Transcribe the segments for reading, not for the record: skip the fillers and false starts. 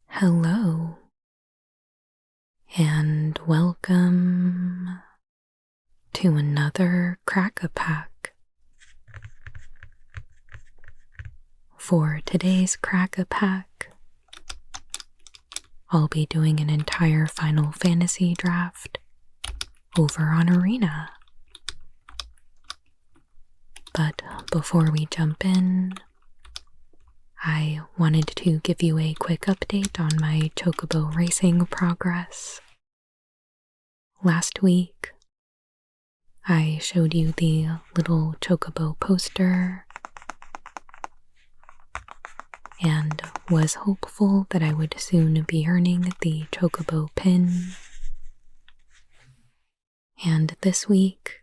Hello, and welcome to another Crack-a-Pack. For today's Crack-a-Pack, I'll be doing an entire Final Fantasy draft over on Arena. But before we jump in, I wanted to give you a quick update on my Chocobo racing progress. Last week, I showed you the little Chocobo poster and was hopeful that I would soon be earning the Chocobo pin. And this week,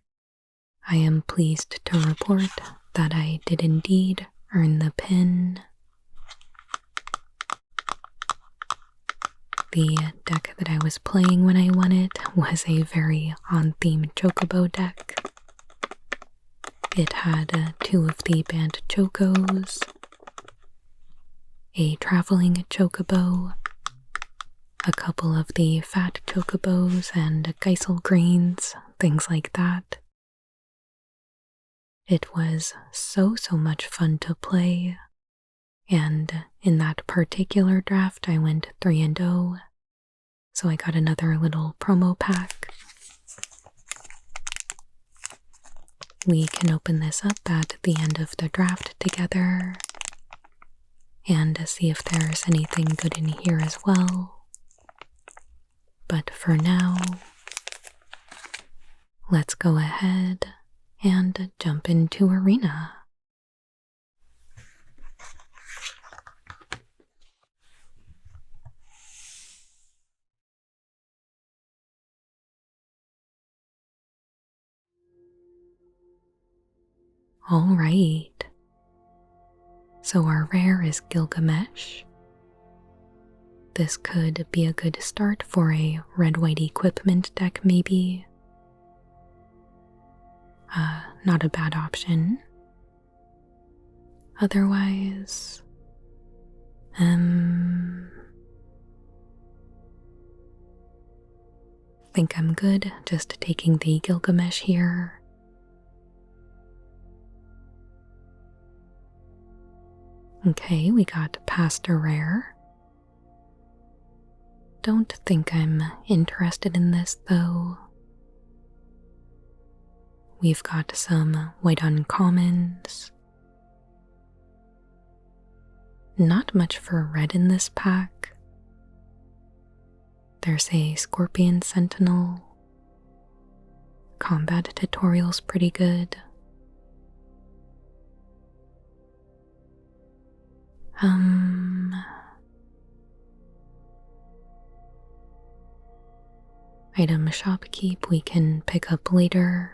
I am pleased to report that I did indeed earn the pin. The deck that I was playing when I won it was a very on-theme Chocobo deck. It had 2 of the banned Chocos, a traveling Chocobo, a couple of the fat Chocobos and Geisel greens, things like that. It was so much fun to play. And in that particular draft, I went 3-0, so I got another little promo pack. We can open this up at the end of the draft together and see if there's anything good in here as well. But for now, let's go ahead and jump into Arena. Alright, so our rare is Gilgamesh. This could be a good start for a red-white equipment deck maybe. Not a bad option. Otherwise, think I'm good just taking the Gilgamesh here. Okay, we got past a rare. Don't think I'm interested in this though. We've got some white uncommons. Not much for red in this pack. There's a Scorpion Sentinel. Combat tutorial's pretty good. Item shopkeep we can pick up later.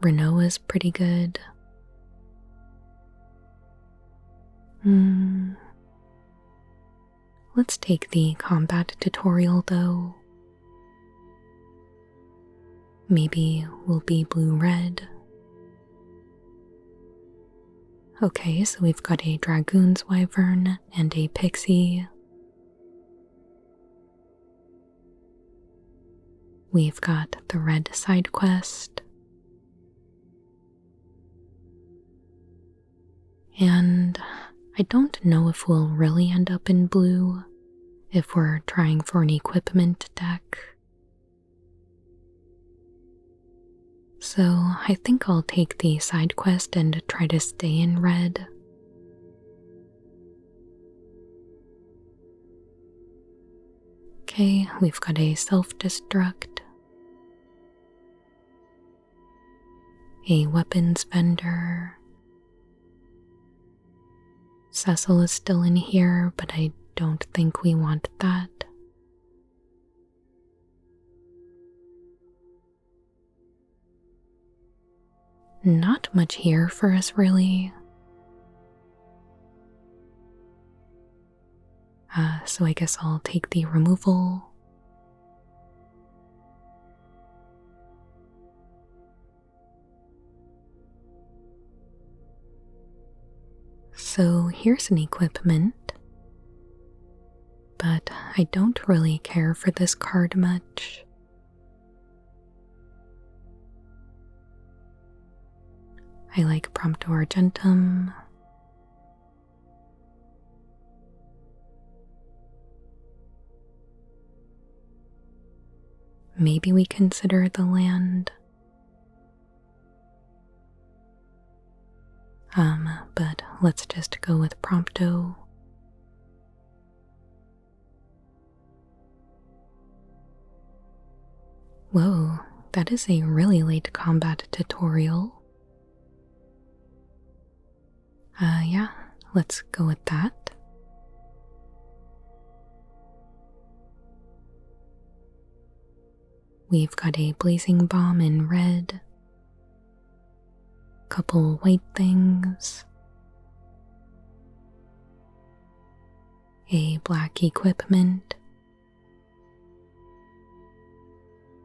Renault is pretty good. Let's take the combat tutorial though. Maybe we'll be blue-red. Okay, so we've got a Dragoon's Wyvern and a Pixie. We've got the red side quest. And I don't know if we'll really end up in blue if we're trying for an equipment deck. So I think I'll take the side quest and try to stay in red. Okay, we've got a self-destruct, a weapons vendor. Cecil is still in here, but I don't think we want that. Not much here for us really. So I guess I'll take the removal. so here's an equipment, but I don't really care for this card much. I like Prompto Argentum. Maybe we consider the land. But let's just go with Prompto. Whoa, that is a really late combat tutorial. Yeah, let's go with that. We've got a Blazing Bomb in red, couple white things, a black equipment,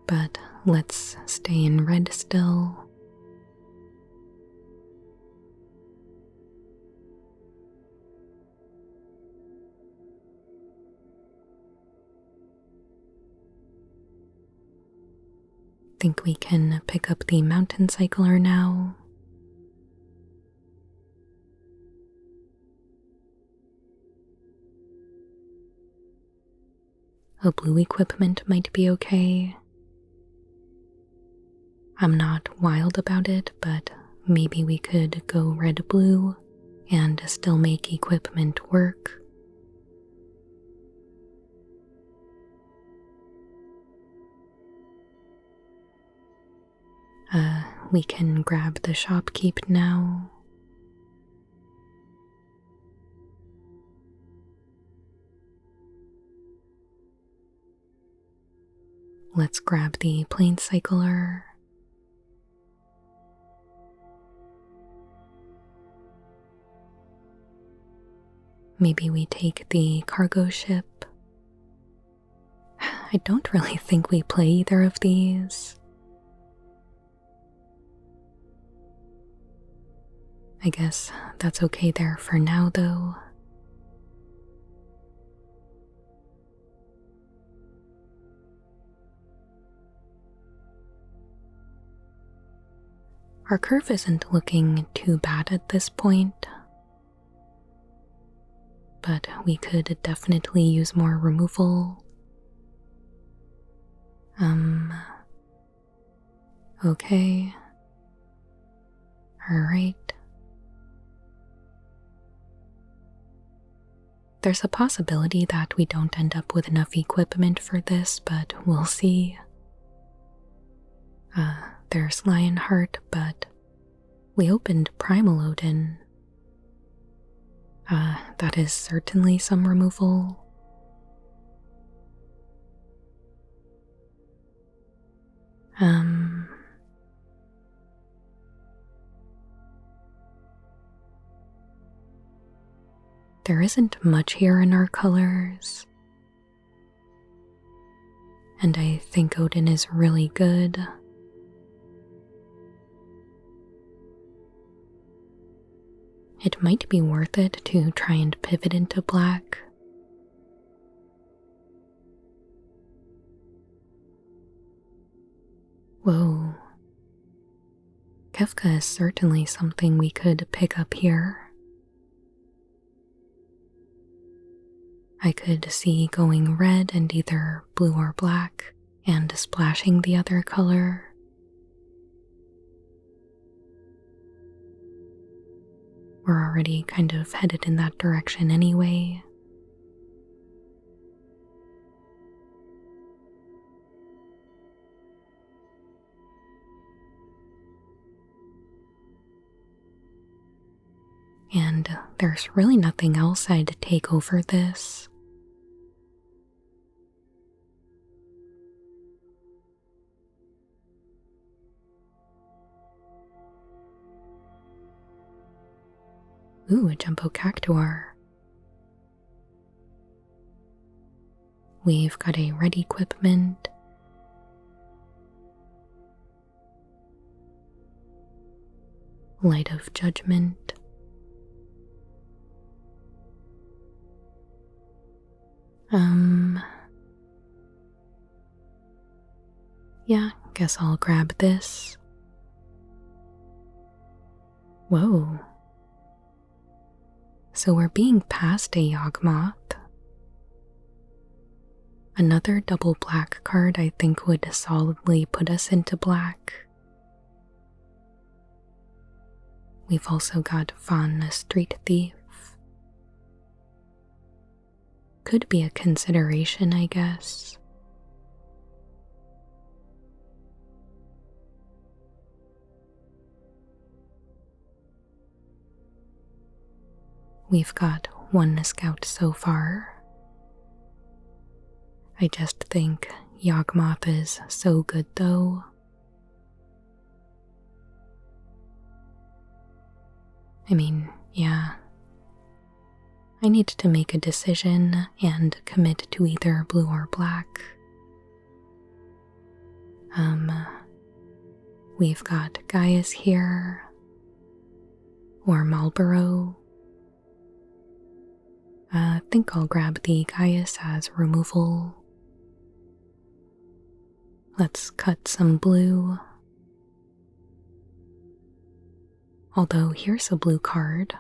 but let's stay in red still. Think we can pick up the Mountain Cycler now. A blue equipment might be okay. I'm not wild about it, but maybe we could go red-blue and still make equipment work. We can grab the shopkeep now. Let's grab the Plane Cycler. Maybe we take the cargo ship. I don't really think we play either of these. I guess that's okay there for now, though. Our curve isn't looking too bad at this point, but we could definitely use more removal. Okay. Alright. There's a possibility that we don't end up with enough equipment for this, but we'll see. There's Lionheart, but we opened Primal Odin. That is certainly some removal. There isn't much here in our colors, and I think Odin is really good. It might be worth it to try and pivot into black. Whoa. Kefka is certainly something we could pick up here. I could see going red and either blue or black and splashing the other color. We're already kind of headed in that direction anyway. And there's really nothing else I'd take over this. Ooh, a Jumbo Cactuar. We've got a red equipment. Light of Judgment. Guess I'll grab this. Whoa. So we're being passed a Yawgmoth. Another double black card I think would solidly put us into black. We've also got Von Street Thief. Could be a consideration, I guess. We've got one scout so far. I just think Yawgmoth is so good though. I mean, yeah. I need to make a decision and commit to either blue or black. We've got Gaius here, or Marlborough. I think I'll grab the Gaius as removal. Let's cut some blue. Although here's a blue card.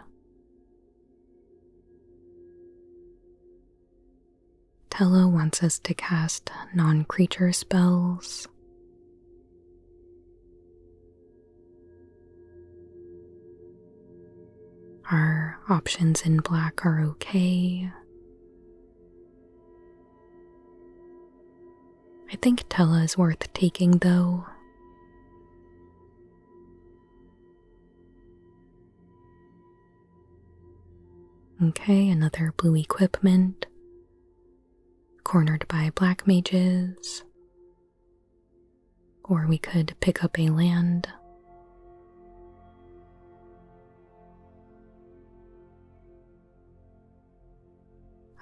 Tello wants us to cast non-creature spells. Our options in black are okay. I think Tella is worth taking though. Okay, another blue equipment. Cornered by black mages. Or we could pick up a land.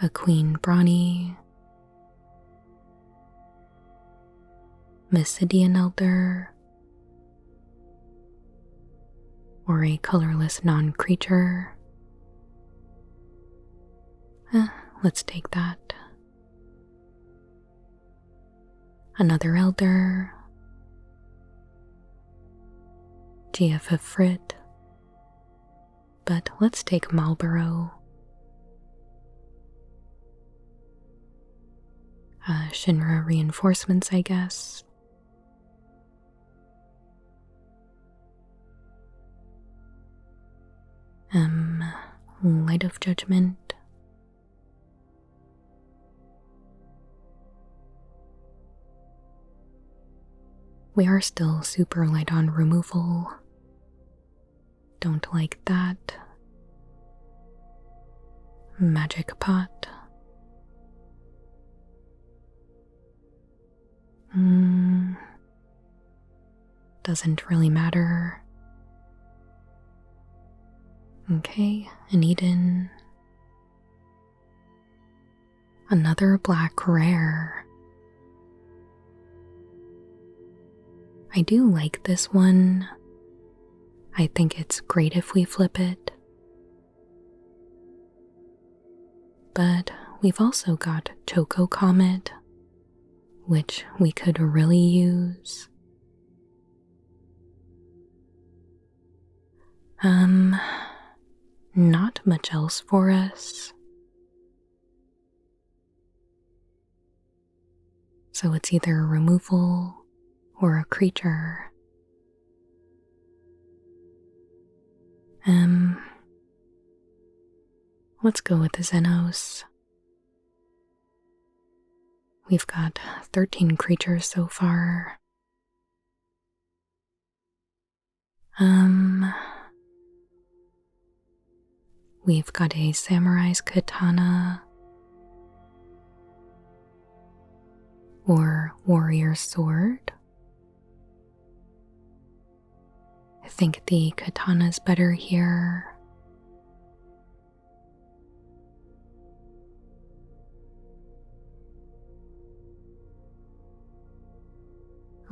A Queen Brawny. Mysidian Elder. Or a colorless non-creature. Let's take that. Another Elder. GF Frit. But let's take Marlborough. Shinra reinforcements, I guess. Light of Judgment. We are still super light on removal. Don't like that. Magic Pot. Doesn't really matter. Okay, an Eden. Another black rare. I do like this one. I think it's great if we flip it. But we've also got Choco Comet, which we could really use. Not much else for us. So it's either a removal or a creature. Let's go with the Xenos. We've got 13 creatures so far. We've got a Samurai's Katana or Warrior's Sword. I think the Katana's better here.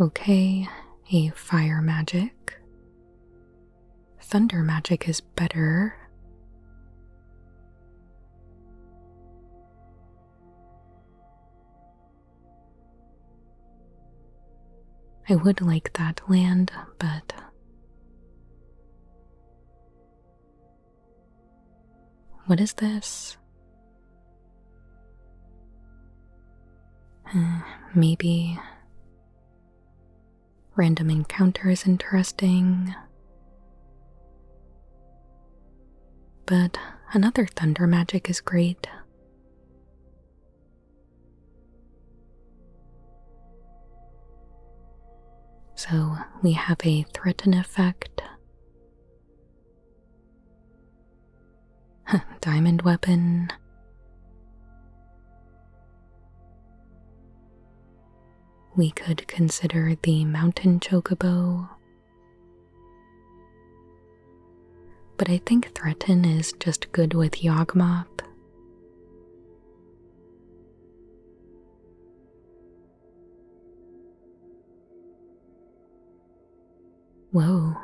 Okay, a Fire Magic. Thunder Magic is better. I would like that land, but what is this? Maybe random encounter is interesting, but another thunder magic is great. So we have a threaten effect, diamond weapon, we could consider the mountain chocobo, but I think threaten is just good with Yawgmoth. Whoa.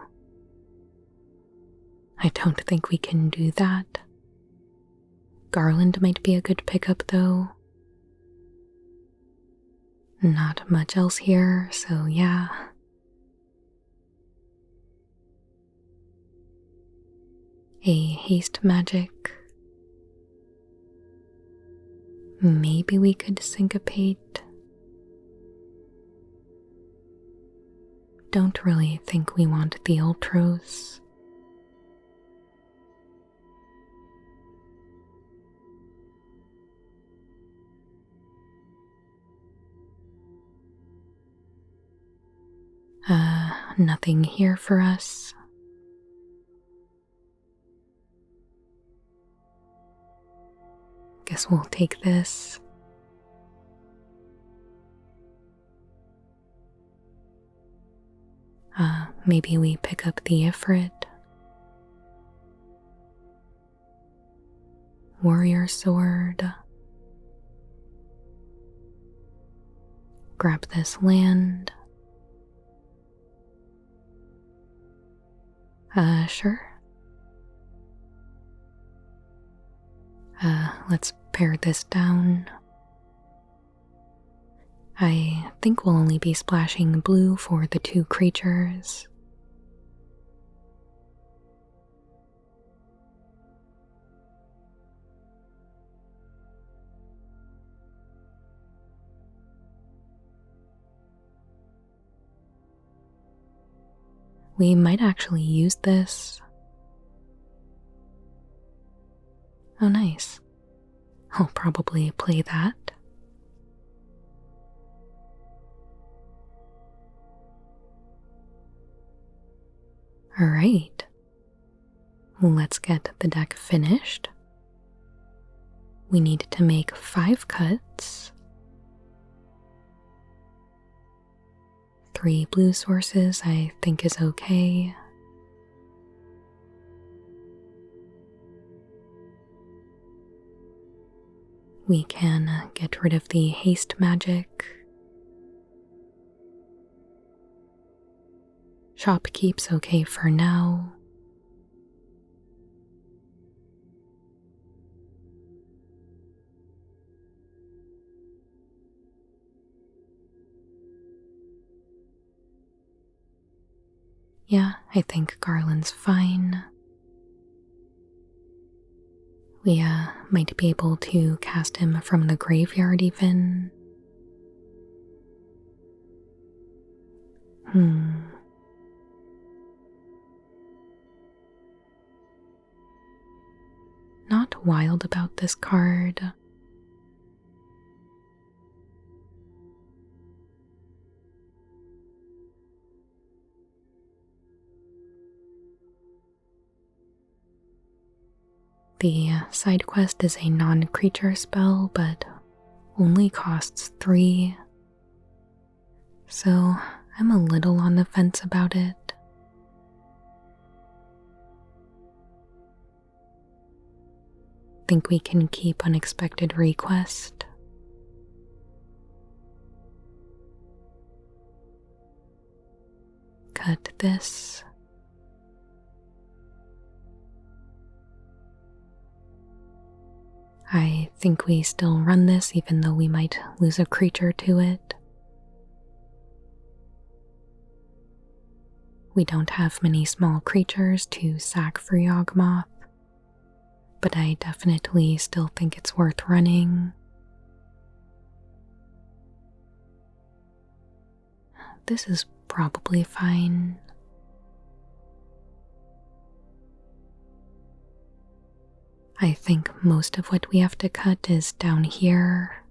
I don't think we can do that. Garland might be a good pickup though. Not much else here, so yeah. A haste magic. Maybe we could syncopate. Don't really think we want the Ultros. Nothing here for us. Guess we'll take this. Maybe we pick up the Ifrit. Warrior sword. Grab this land. Sure. Let's pare this down. I think we'll only be splashing blue for the 2 creatures. We might actually use this. Oh, nice. I'll probably play that. Alright. Let's get the deck finished. We need to make 5 cuts. 3 blue sources I think is okay. We can get rid of the haste magic. Shopkeep's okay for now. Yeah, I think Garland's fine. We might be able to cast him from the graveyard even. Not wild about this card. The side quest is a non-creature spell, but only costs 3. So I'm a little on the fence about it. Think we can keep Unexpected Request. Cut this. I think we still run this even though we might lose a creature to it. we don't have many small creatures to sack for Yawgmoth, but I definitely still think it's worth running. This is probably fine. I think most of what we have to cut is down here.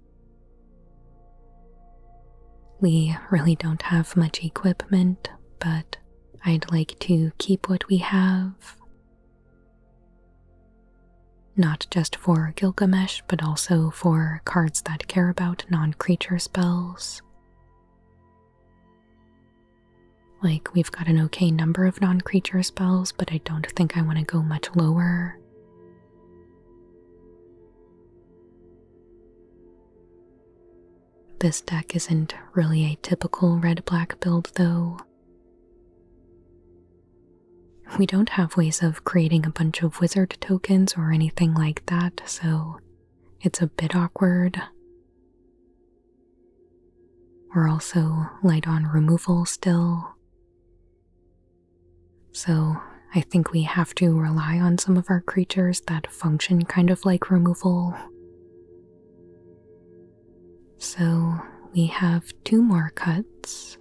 We really don't have much equipment, but I'd like to keep what we have. Not just for Gilgamesh, but also for cards that care about non-creature spells. Like, we've got an okay number of non-creature spells, but I don't think I want to go much lower. This deck isn't really a typical red-black build, though. We don't have ways of creating a bunch of wizard tokens or anything like that, so it's a bit awkward. We're also light on removal still. So I think we have to rely on some of our creatures that function kind of like removal. So we have 2 more cuts.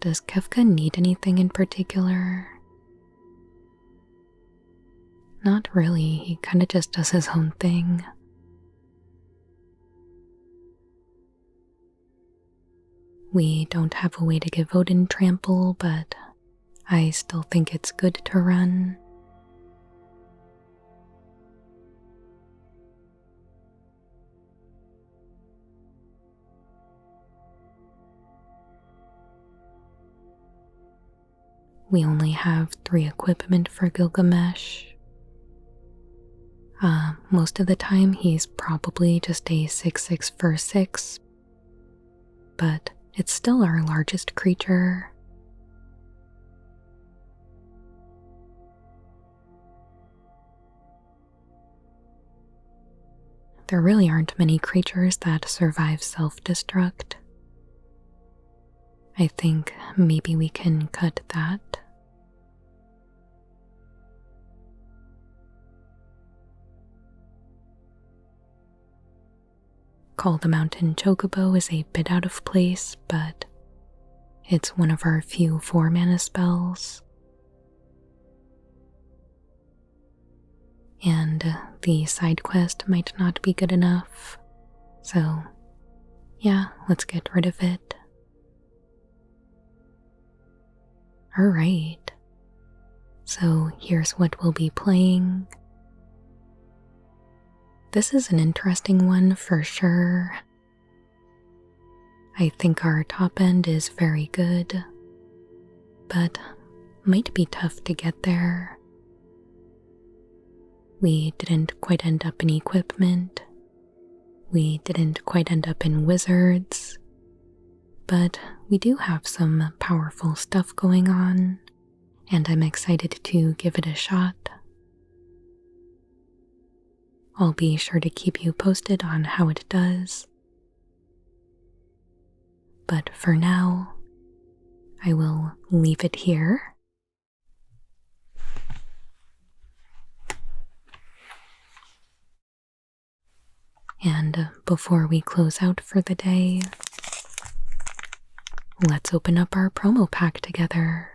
Does Kefka need anything in particular? Not really, he kinda just does his own thing. We don't have a way to give Odin trample, but I still think it's good to run. We only have 3 equipment for Gilgamesh. Most of the time he's probably just a 6/6 for 6, but it's still our largest creature. There really aren't many creatures that survive self-destruct. I think maybe we can cut that. Call the Mountain Chocobo is a bit out of place, but it's one of our few 4-mana spells. And the side quest might not be good enough, so yeah, let's get rid of it. Alright, so here's what we'll be playing. This is an interesting one for sure. I think our top end is very good, but might be tough to get there. We didn't quite end up in equipment. We didn't quite end up in wizards, but we do have some powerful stuff going on, and I'm excited to give it a shot. I'll be sure to keep you posted on how it does. But for now, I will leave it here. And before we close out for the day, let's open up our promo pack together.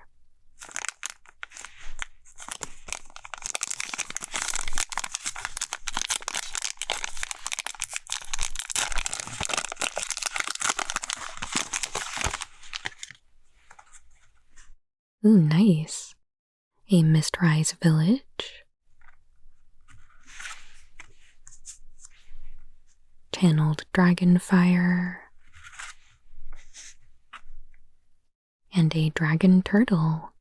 Ooh, nice. A Mistrise Village. Channeled Dragonfire. And a Dragon Turtle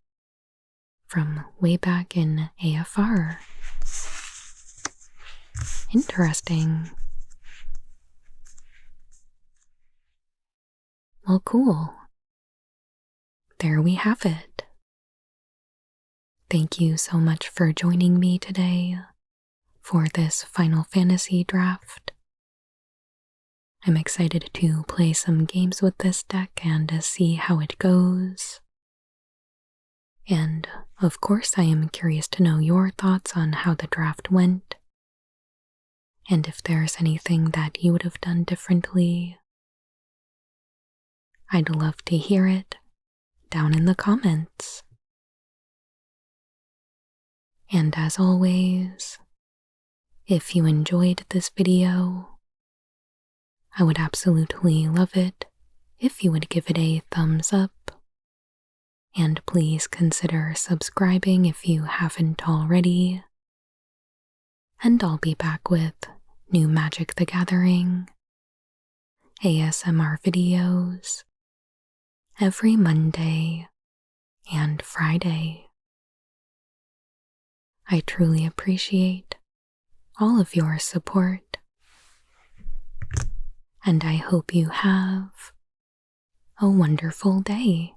from way back in AFR. Interesting. Well, cool. There we have it. Thank you so much for joining me today for this Final Fantasy draft. I'm excited to play some games with this deck and to see how it goes. And of course, I am curious to know your thoughts on how the draft went, and if there's anything that you would have done differently. I'd love to hear it down in the comments. And as always, if you enjoyed this video, I would absolutely love it if you would give it a thumbs up, and please consider subscribing if you haven't already. And I'll be back with new Magic the Gathering ASMR videos every Monday and Friday. I truly appreciate all of your support, and I hope you have a wonderful day.